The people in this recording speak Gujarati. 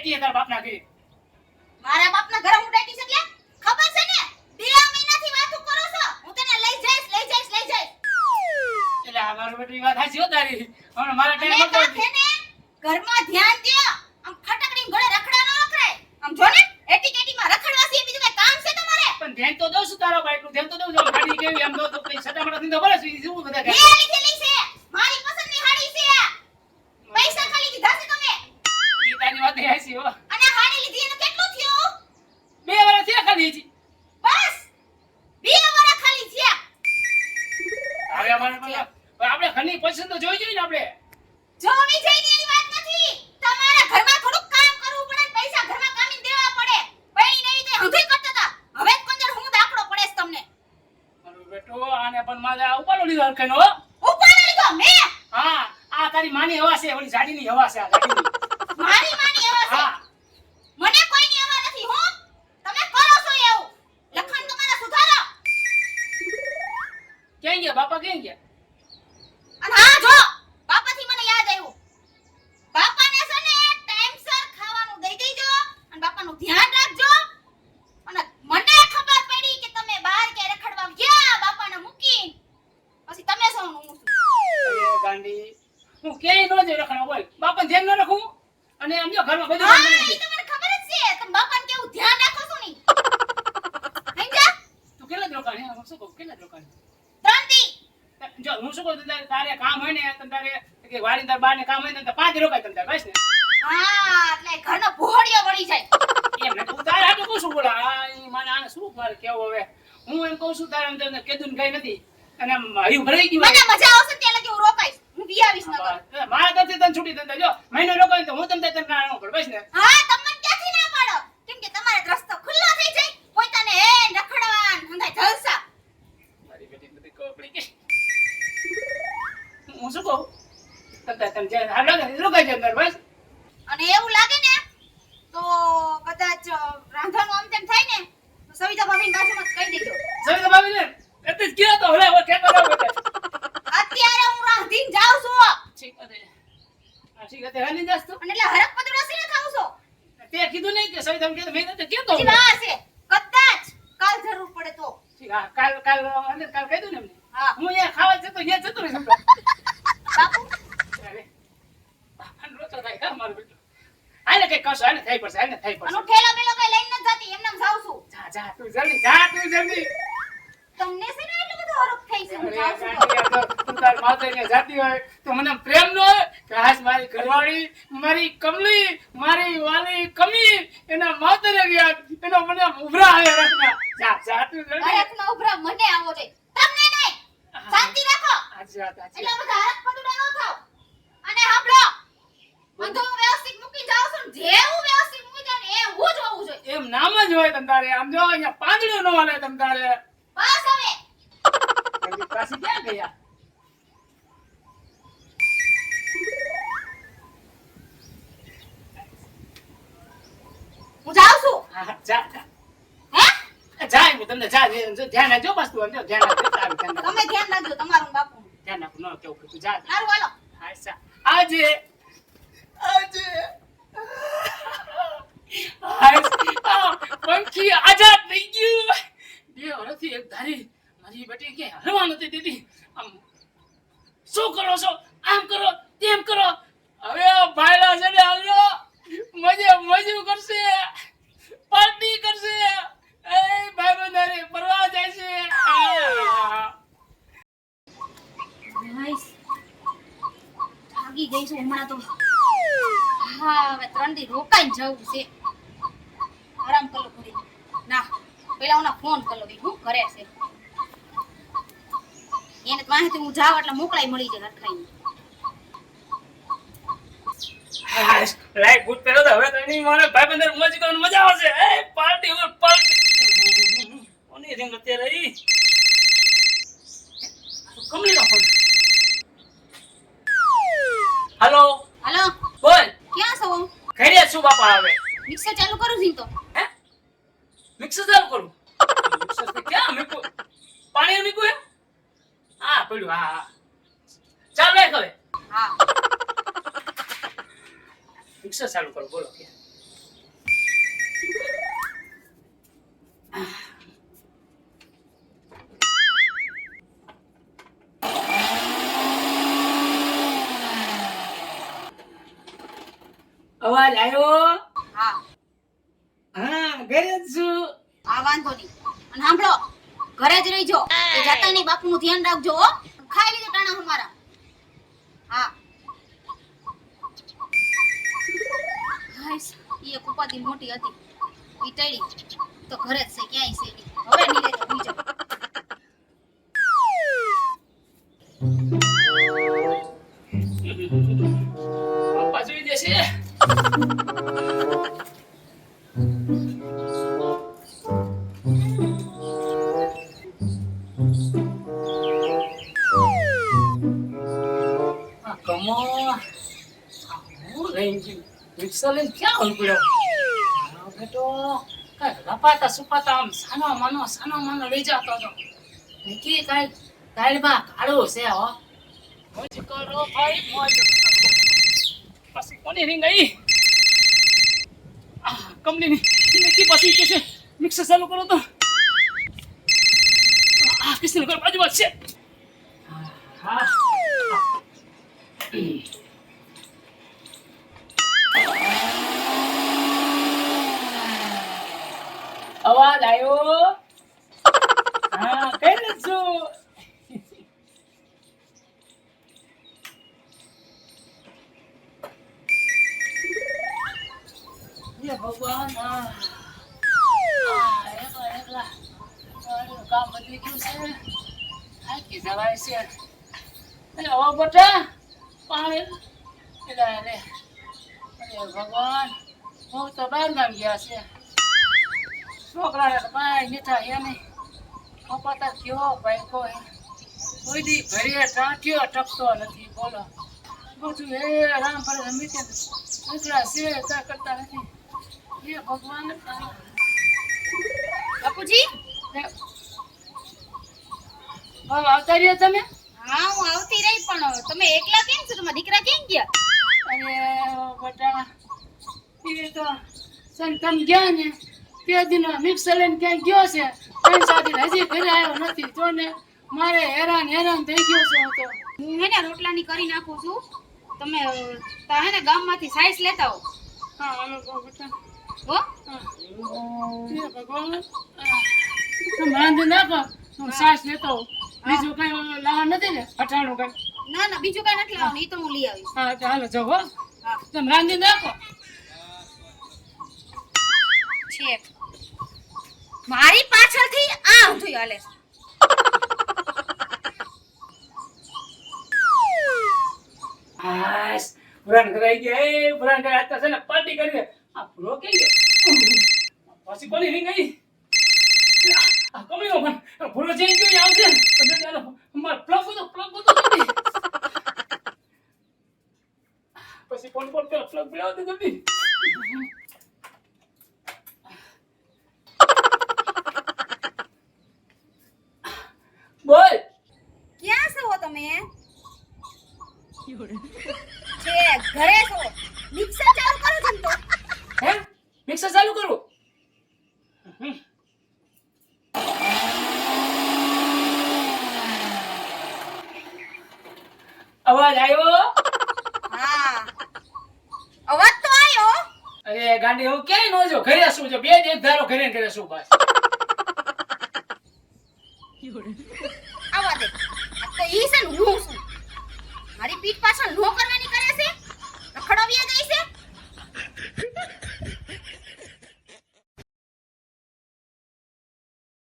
ડાયટી તારા બાપના ઘરે. મારા બાપના ઘરે હું ડાયટી છે એટલે ખબર છે ને 2 મહિનાથી વાતો કરો છો હું તને લઈ જઈશ. એટલે આ મારો બેટી વાત સાચી હો તારી. હમણાં મારા ટાઈમ અને હતો કાંઠે ને ઘરમાં ધ્યાન દે. આમ ખટકડીને ગળે રખડા ન રખડાય. આમ જો ને એટીકેટીમાં રખડવા સિવાય બીજું કઈ કામ છે તમારે? પણ ધ્યાન તો દઉં છું તારા બાઈકનું ધ્યાન તો દઉં છું. ગાડી કેવી એમ તો કઈ સટામટા થી તો ભલે શું બધા લે ગાડી. લીધેલી છે મારી પસંદની હાડી છે. પૈસા ખાલી દીધા છે તમે. ઈ તારી વાત સાચી હો. અને હાડી લીધી એનું કેટલું થયું? 2 વર્ષ થયા ખાલી હજી. બસ 2 વર્ષ ખાલી થયા. હવે અમારે પેલા આપણે ઘરની પસંદ તો જોઈ જોઈએ ને આપણે. જોવી જઈને એની વાત નથી. તમારા ઘરમાં થોડુંક કામ કરવું પડે ને પૈસા ઘરમાં કામીને દેવા પડે. પૈણી નહીં તે હંધી કરતા હતા. હવે કંજર હું દાખલો પડે છે તમને. મારો બેટો આને પણ મારે ઉપાડો લીધો હરખાઈનો હો. ઉપાડો લીધો મેં. હા આ તારી માની હવા છે ઓલી જાડીની હવા છે આ ગાડીની. મારી માની હવા છે. હા મને કોઈની હવા નથી હો. તમે કરો છો એવું. લખન તમારા સુધારો. ક્યાં ગયા બાપા ક્યાં ગયા? અને હા જો બાપાથી મને યાદ આવ્યું. બાપાને છે ને ટાઈમસર ખાવાનું દઈ દેજો અને બાપાનું ધ્યાન રાખજો. અને મને ખબર પડી કે તમે બહાર કે રખડવા ગયા બાપાને મૂકી. પછી તમે શું હું છું. અરે ગાંડી હું ક્યાંય ન જઈ રખડવા બોલ. બાપાને ધ્યાન ન રાખું અને આમ જો ઘરમાં બધું હા કામ કરી ઈ તો મને ખબર જ છે. તમે બાપાને કેવું ધ્યાન રાખો છો ની. સમજ્યા? તું કેટલા જ રોકાણ હે? હું શું કહું કેટલા જ રોકાણ? 3 દી. જો હું શું કહું તારે કામ હોય ને તમ તારે કે વાડી તાર બાર ને કામ હોય ને તો 5 રોકાય તમ તારે બસ ને. હા એટલે ઘરનો ભોળિયો વળી જાય. એમ ને તું તારે આટલું કહું છું બોલા આ ઈ મને આને શું મારે કેવું હવે. હું એમ કહું છું તારે તમને કીધું ને કઈ નથી અને આમ હયું ભરાઈ ગયું. મને મજા આવશે ત્યાં લગી હું રોકાઈશ. હું બી આવીશ નકર. મારા તરફથી તને છૂટી દે જો મહિનો રોકાય તો હું તમને તને ના આવું પડે બસ ને. હા તમને ક્યાંથી ના પાડો કેમ કે તમારે તો રસ્તો ખુલ્લો થઈ જાય પોતાને હે રખડવાન હંધાય જલસા. મારી બેટી બધી કોપડી કે હું શું કહું તને જે હાલ લાગે રોકાઈ જાય અંદર બસ. અને એવું લાગે ને તો કદાચ રાંધવાનું આમ તેમ થાય ને તો સવિતા ભાભીની બાજુમાં જ કહી દેજો. સવિતા ભાભી ને એટલે જ કયો તો હવે કે કરો બેટા. અત્યારે હું રાંધીને જાઉં છું ઠીક છે આ ઠીક છે હાલી જાસ તો. અને એટલે હરક પદરો સીને ખાઉં છું. તે કીધું નહીં કે સવિતા ભાભી મેં તો કીધું ઈ વાત છે કદાચ કાલ જરૂર પડે તો. ઠીક હા કાલ કાલ અંદર કાલ કહી દઉં ને એમને. હા હું અહીંયા ખાવા જતો અહીંયા જતો રહી શકતો. બાપુ અરે બાપાને રોતો થાય કર મારો બેટો. આને કઈ કશો આને થઈ પડશે આને થઈ પડશે. અનુ ઠેલા બેલો કઈ લઈને ન જતી એમને આમ જાઉં છું. જા જા તું જલ્દી જા તું જલ્દી. તમને છે ને એટલું બધું હરખ થઈ છે હું જાઉં છું તો. તું તાર માતાને જાતી હોય તો મને પ્રેમ ન હોય કે હાસ મારી ઘરવાળી મારી કમલી મારી વાલી કમી એના માતાને ગયા એનો મને ઉભરા આયા રાખના. જા જા તું જલ્દી. હરખમાં ઉભરા મને આવો છે તમને નહીં. શાંતિ રાખો. આજી વાત આજી એટલા બધા હરખ પદુડા ન થાવ. અને સાંભળો બધું વ્યવસ્થિત મૂકી જાવ છો ને જેવું વ્યવસ્થિત મૂકી જાવ ને એવું જ હોવું જોઈએ. એમ નામ જ હોય તમ તારે આમ જો અહીંયા પાંદડું ન હાલે તમ તારે. બસ હવે જલ્દી પાછી ક્યાં ગયા? હું જાઉં છું. હા જા જા હે જા હું તમને જા ધ્યાન રાખજો બસ તું અંદર ધ્યાન રાખજો તારું ધ્યાન રાખજો. તમે ધ્યાન રાખજો તમારું બાપુ. ધ્યાન રાખો ન કેવું કીધું જા જા. સારું હાલો. આશા આજે પંખી આઝાદ થઈ ગયું. 2 વર્ષથી એક ધારી મારી બેટી કે હરવા નથી દીધી. આમ શું કરો છો આમ કરો તેમ કરો. હવે ભાઈલા છે ને આવ્યો મજુ કરશે પાર્ટી કરશે એ ભાઈ બંધારે ફરવા જાય છે. નાઈસ. થાકી ગઈ છું હમણાં તો. હા હવે 3 દી રોકાઈને જવું છે. આરામ કરો ઘરે. ના પેલા ઓના ફોન કરો ઈ હું કરે છે. એને તો માહિતી હું જાવ એટલે મોકલાઈ મળી જાય હરખાઈને. લાઈક ગુડ પેલો તો હવે તો એની મને ભાઈ બંદર મોજ કરવાની મજા આવશે. એ પાર્ટી ઓર પાર્ટી ઓની રીંગ અત્યારે ઈ કમલીનો ફોન. હેલો હાલો બોલ. ક્યાં છો? ઘરે છું બાપા. હવે મિક્સર ચાલુ કરું છું તો. હે મિક્સર ચાલુ કરું? મિક્સર તો ક્યાં મીકું? પાણી મીકું હે? હા પડ્યું. હા હા ચાલ રાખ હવે. હા મિક્સર ચાલુ કરો બોલો કે અવાજ આવ્યો? હા હા ઘરે જ છું. હા વાંધો નહીં. અને સાંભળો, ઘરે જ રહીજો. એ જાતા નહીં, બાપુનું ધ્યાન રાખજો હો. ખાઈ લીધો ટાણા હમારા. હા હાઈસ, ઈ એક ઉપાધિ મોટી હતી. ઈ ટળી તો ઘરે જ છે, ક્યાંય છે નહીં. હવે નીકળે તો બીજો. પપ્પા જોઈ દેશે. આ કમો હું લઈને ગયું રિક્ષા લઈને ક્યાં ઉલગ્યો? હા બેટો કાંઈ રપાતા સુપાતા આમ સાનો માનો લઈ જતો હતો. નક્કી કાંઈ દાળમાં કાળું છે હો. મોજ કરો ભાઈ મોજ. પછી કોની રીંગ આવી? કંપનીની નક્કી પછી કે છે મિક્સર ચાલુ કરો તો. કિશન ઘર બાજુમાં જ છે. હા અવાજ આવ્યો? હા કઈ છું. હે ભગવાન, એકલા કામ વધી ગયું છે. થાકી જવાય છે. હવે બેટા પાણી લે. અરે ભગવાન, હું તો બહાર ગામ ગયા છે. છોકરાને તો કાંઈ મીઠા હે નહીં. કપાતા કયો ભાઈ કોઈ દી ઘરે ટાંટ્યો ટકતો નથી. બોલો બધું હે રામ ફરે મીઠે એકલા છે, કાંઈ કરતા નથી. હે ભગવાન. બાપુજી, હવે આવતા રહ્યા તમે? હા હું આવતી રહી, પણ તમે એકલા કેમ છો? તમારા દીકરા કેમ ગયા? અરે બેટા એ તો સંતમ ગયા ને તે દિનો મિક્સર લઈને ક્યાંક ગયો છે. 3-4 દિન હજી ઘરે આવ્યો નથી. જો ને મારે હેરાન થઈ ગયો છે. હું તો હું હે ને રોટલાની કરી નાખું છું. તમે તા હે ને ગામમાંથી સાઈઝ લેતા હો. હા હાલો બેટા. હો હે ભગવાન, તમે રાંધી નાખો, હું સાસ લેતો હોઉં. બીજું કઈ લાવા નથી ને અટાણું કઈ? ના ના, બીજું કઈ નથી લાવવાનું, ઈ તો હું લઈ આવીશ. હા તો હાલો જાઓ હો. હા તમે રાંધી નાખો. છે મારી પાછળથી આ હતું હાલે. હાસ પુરાણ કરાઈ ગયા. એ પુરાણ કરાઈ આજ તો છે ને પાર્ટી કરી. આ પૂરો કે ગયો પછી કોની રીંગ આવી? આ કમીનો પણ પૂરો જઈ ગયો આવશે. પછી ચાલો માર પ્લગ બધો જલ્દી. પછી કોણ પેલા પ્લગ બિલાવ દે જલ્દી. બોલ ક્યાં છો તમે? છે ઘરે છો? મિક્સર ચાલુ કરો છો ને તો? હે મિક્સર ચાલુ કરું? અવાજ આવ્યો? હા અવાજ તો આવ્યો. અરે ગાંડી હું ક્યાંય ન જો. ઘરે શું છે? બે જ ધારો ઘરે શું બસ. આવા દે. આ તો ઈ છે ને હું છું. મારી પીઠ પાછળ નો કરવા